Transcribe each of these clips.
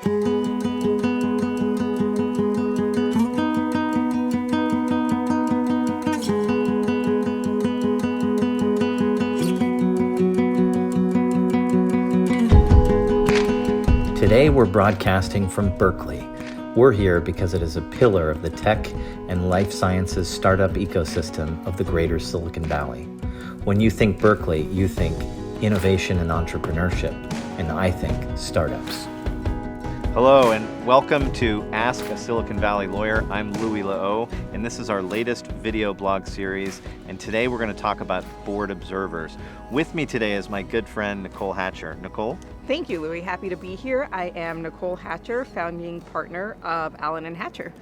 Today we're broadcasting from Berkeley. We're here because it is a pillar of the tech and life sciences startup ecosystem of the greater Silicon Valley. When you think Berkeley, you think innovation and entrepreneurship, and I think startups. Hello and welcome to Ask a Silicon Valley Lawyer. I'm Louis Lehot, and this is our latest video blog series, and today we're going to talk about board observers. With me today is my good friend Nicole Hatcher. Nicole? Thank you, Louis. Happy to be here. I am Nicole Hatcher, founding partner of Allen & Hatcher.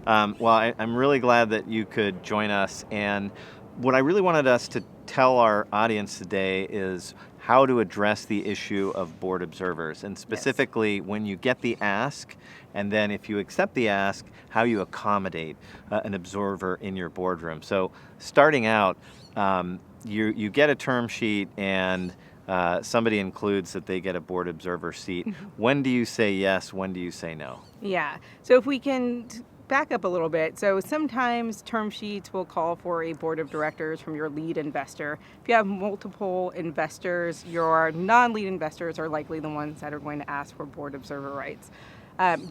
I'm really glad that you could join us, and what I really wanted us to tell our audience today is how to address the issue of board observers, and specifically when you get the ask, and then if you accept the ask, how you accommodate an observer in your boardroom. So starting out, you get a term sheet and somebody includes that they get a board observer seat. When do you say yes? When do you say no? Yeah. So if we can back up a little bit. So sometimes term sheets will call for a board of directors from your lead investor. If you have multiple investors, your non-lead investors are likely the ones that are going to ask for board observer rights.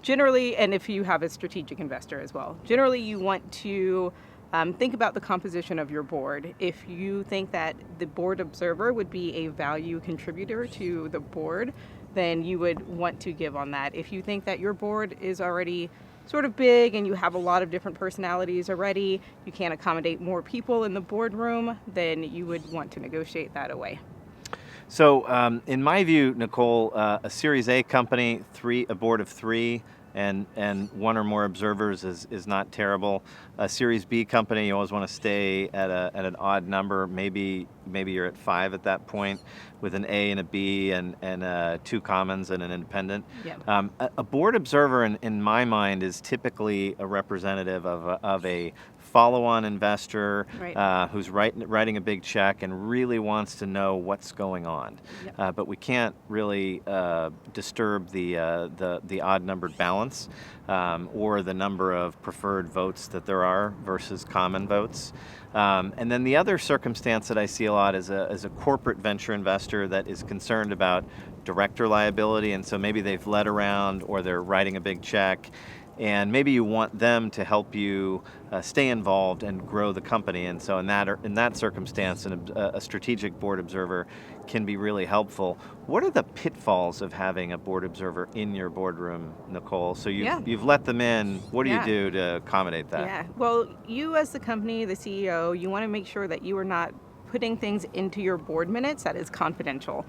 Generally, and if you have a strategic investor as well, generally you want to think about the composition of your board. If you think that the board observer would be a value contributor to the board, then you would want to give on that. If you think that your board is already sort of big and you have a lot of different personalities already, you can't accommodate more people in the boardroom, then you would want to negotiate that away. So in my view, Nicole, a Series A company, a board of three, and one or more observers is not terrible. A Series B company, you always want to stay at an odd number. Maybe you're at 5 at that point, with an A and a B and 2 commons and an independent. Yep. A board observer, in my mind, is typically a representative of a follow-on investor, right, who's writing a big check and really wants to know what's going on. Yep. But we can't really disturb the odd-numbered balance or the number of preferred votes that there are versus common votes. And then the other circumstance that I see a lot is a corporate venture investor that is concerned about director liability, and so maybe they've led around or they're writing a big check, and maybe you want them to help you stay involved and grow the company. And so in that circumstance, a strategic board observer can be really helpful. What are the pitfalls of having a board observer in your boardroom, Nicole? So you've let them in. What do you do to accommodate that? Yeah. Well, you as the company, the CEO, you want to make sure that you are not putting things into your board minutes that is confidential.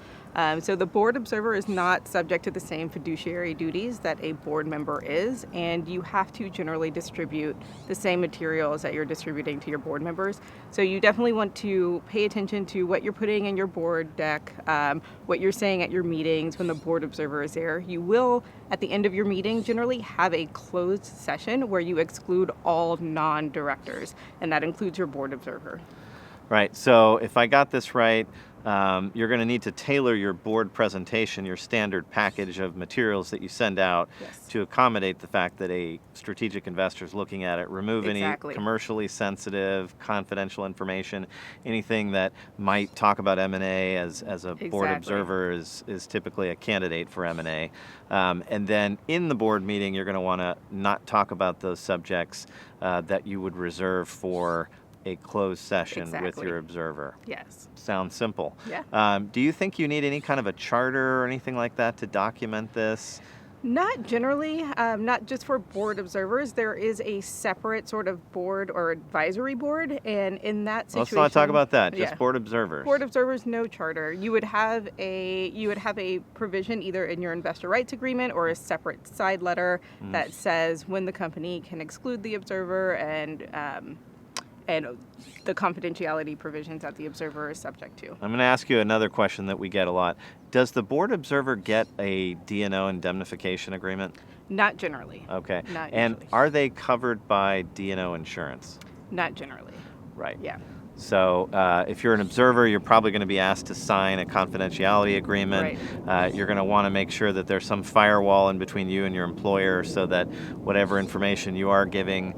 So the board observer is not subject to the same fiduciary duties that a board member is, and you have to generally distribute the same materials that you're distributing to your board members. So you definitely want to pay attention to what you're putting in your board deck, what you're saying at your meetings when the board observer is there. You will, at the end of your meeting, generally have a closed session where you exclude all non-directors, and that includes your board observer. Right. So if I got this right, you're going to need to tailor your board presentation, your standard package of materials that you send out, to accommodate the fact that a strategic investor is looking at it. Remove any commercially sensitive, confidential information, anything that might talk about M&A as a board observer is typically a candidate for M&A. And then in the board meeting, you're going to want to not talk about those subjects that you would reserve for a closed session with your observer. Yes. Sounds simple. Yeah. Do you think you need any kind of a charter or anything like that to document this? Not generally, not just for board observers. There is a separate sort of board or advisory board, and in that situation, let's not talk about that. Just board observers. Board observers, no charter. You would have a provision either in your investor rights agreement or a separate side letter that says when the company can exclude the observer and the confidentiality provisions that the observer is subject to. I'm going to ask you another question that we get a lot. Does the board observer get a D&O indemnification agreement? Not generally. Okay. Not and usually. Are they covered by D&O insurance? Not generally. Right. Yeah. So if you're an observer, you're probably going to be asked to sign a confidentiality agreement. You're going to want to make sure that there's some firewall in between you and your employer so that whatever information you are giving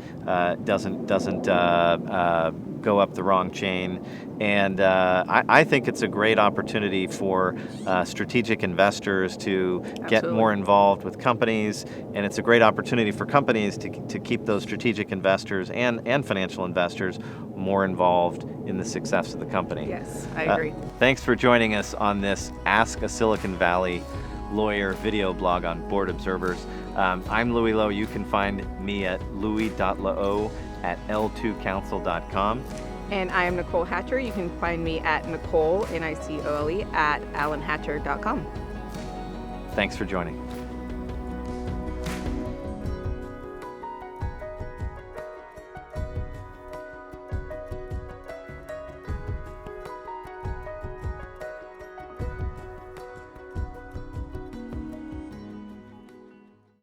doesn't go up the wrong chain. And I think it's a great opportunity for strategic investors to get more involved with companies, and it's a great opportunity for companies to keep those strategic investors and financial investors more involved in the success of the company. Yes, I agree. Thanks for joining us on this Ask a Silicon Valley Lawyer video blog on board observers. I'm Louis Lehot. You can find me at louis.lehot@l2counsel.com. And I am Nicole Hatcher. You can find me at Nicole, Nicole, @allenhatcher.com. Thanks for joining.